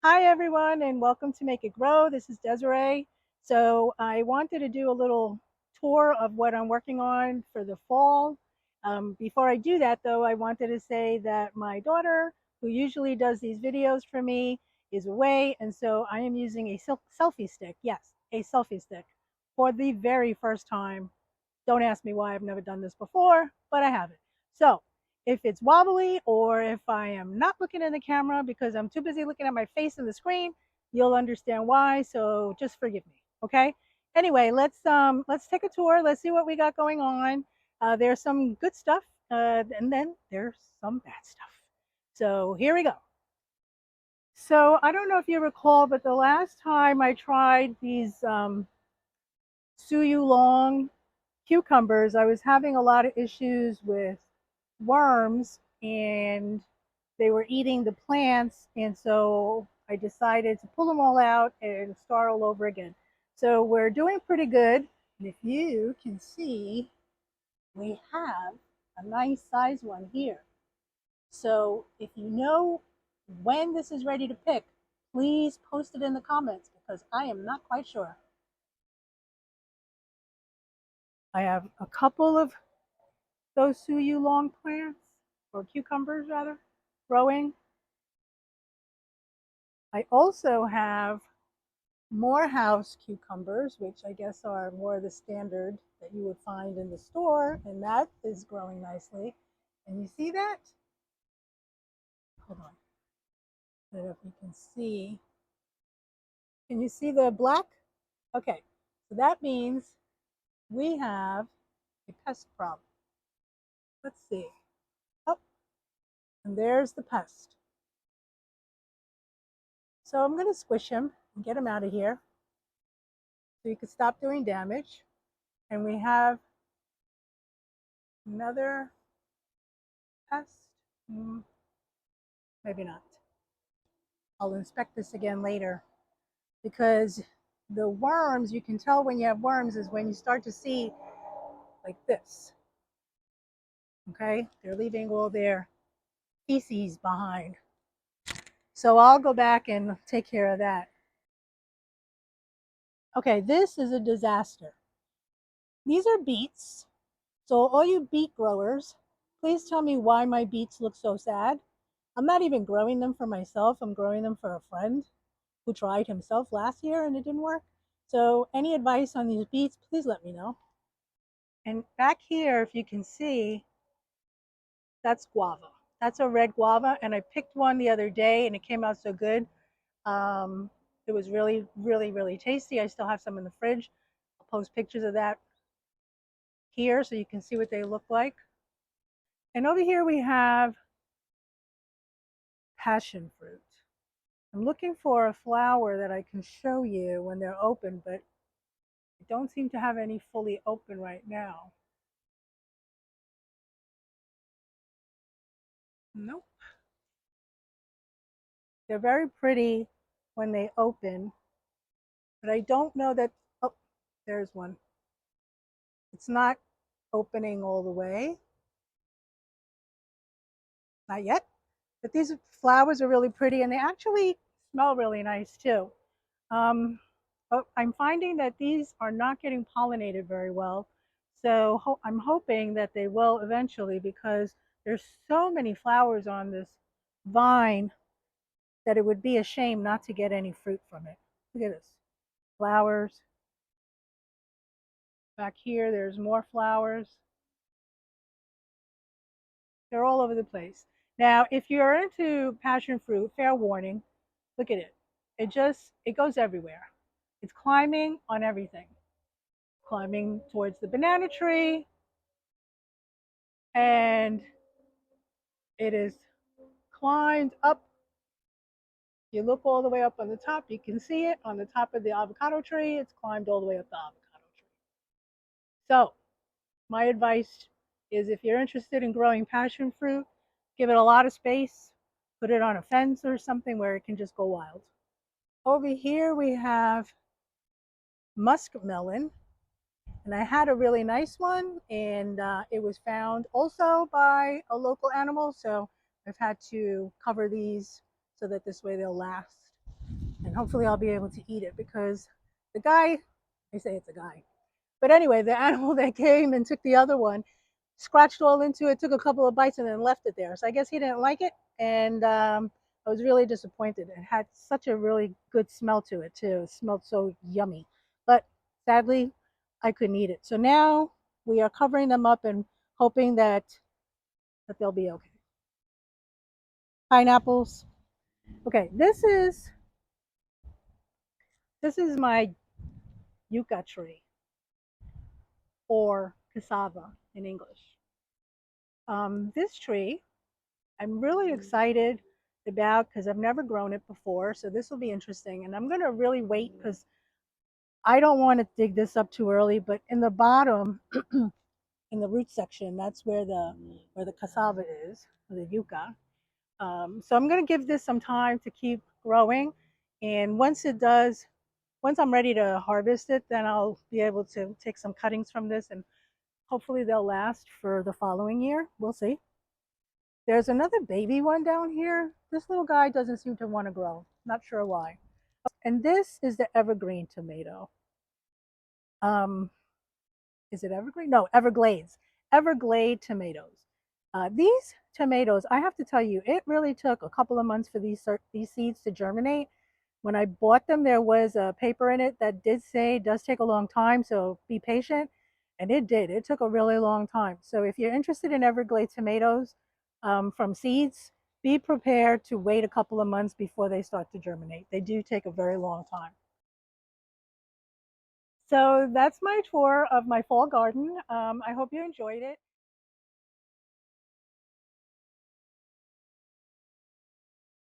Hi, everyone, and welcome to Make It Grow. This is Desiree. So, I wanted to do a little tour of what I'm working on for the fall. Before I do that, though, I wanted to say that my daughter, who usually does these videos for me, is away, and so I am using a selfie stick. Yes, a selfie stick for the very first time. Don't ask me why. I've never done this before, but I have it. So if it's wobbly or if I am not looking in the camera because I'm too busy looking at my face in the screen, you'll understand why. So just forgive me. Okay. Anyway, let's take a tour. Let's see what we got going on. There's some good stuff, and then there's some bad stuff. So here we go. So I don't know if you recall, but the last time I tried these Suyu Long cucumbers, I was having a lot of issues with worms and they were eating the plants. And so I decided to pull them all out and start all over again. So we're doing pretty good. And if you can see, we have a nice size one here. So if you know when this is ready to pick, please post it in the comments because I am not quite sure. I have a couple of those Suyu long plants, or cucumbers rather, growing. I also have Morehouse cucumbers, which I guess are more the standard that you would find in the store, and that is growing nicely. And you see that? Hold on. I don't know if you can see. Can you see the black? Okay, so that means we have a pest problem. Let's see. Oh, and there's the pest. So I'm going to squish him and get him out of here so you can stop doing damage. And we have another pest. Maybe not. I'll inspect this again later because the worms, you can tell when you have worms is when you start to see like this. Okay, they're leaving all their feces behind. So I'll go back and take care of that. Okay, this is a disaster. These are beets. So all you beet growers, please tell me why my beets look so sad. I'm not even growing them for myself. I'm growing them for a friend who tried himself last year and it didn't work. So any advice on these beets, please let me know. And back here, if you can see, that's guava. That's a red guava. And I picked one the other day and it came out so good. Um, it was really, really, really tasty. I still have some in the fridge. I'll post pictures of that here so you can see what they look like. And over here we have passion fruit. I'm looking for a flower that I can show you when they're open, but I don't seem to have any fully open right now. Nope. They're very pretty when they open, but I don't know that. Oh, there's one. It's not opening all the way. Not yet. But these flowers are really pretty and they actually smell really nice too. Um, but I'm finding that these are not getting pollinated very well. So I'm hoping that they will eventually because there's so many flowers on this vine that it would be a shame not to get any fruit from it. Look at this. Flowers. Back here, there's more flowers. They're all over the place. Now, if you're into passion fruit, fair warning, look at it. It goes everywhere. It's climbing on everything. Climbing towards the banana tree, and it is climbed up. You look all the way up on the top, you can see it on the top of the avocado tree. It's climbed all the way up the avocado tree. So, my advice is if you're interested in growing passion fruit, give it a lot of space, put it on a fence or something where it can just go wild. Over here we have muskmelon, and I had a really nice one, and it was found also by a local animal, so I've had to cover these so that this way they'll last. and hopefully I'll be able to eat it because the guy, they say it's a guy, but anyway, the animal that came and took the other one scratched all into it, took a couple of bites, and then left it there. So I guess he didn't like it, and I was really disappointed. It had such a really good smell to it too. It smelled so yummy, but sadly, I couldn't eat it. So now we are covering them up and hoping that they'll be okay. Pineapples. Okay, this is my yucca tree, or cassava in English. This tree, I'm really excited about because I've never grown it before. So this will be interesting. And I'm going to really wait because I don't want to dig this up too early. But in the bottom, in the root section, that's where the cassava is, or the yucca. So I'm going to give this some time to keep growing. And once I'm ready to harvest it, then I'll be able to take some cuttings from this and hopefully they'll last for the following year. We'll see. There's another baby one down here. This little guy doesn't seem to want to grow. Not sure why. And this is the evergreen tomato. Um, is it evergreen? No, Everglades. Everglade tomatoes. These tomatoes, I have to tell you, it really took a couple of months for these seeds to germinate. When I bought them, there was a paper in it that did say it does take a long time, so be patient. And it did. It took a really long time. So if you're interested in Everglade tomatoes from seeds, be prepared to wait a couple of months before they start to germinate. They do take a very long time. So that's my tour of my fall garden. I hope you enjoyed it.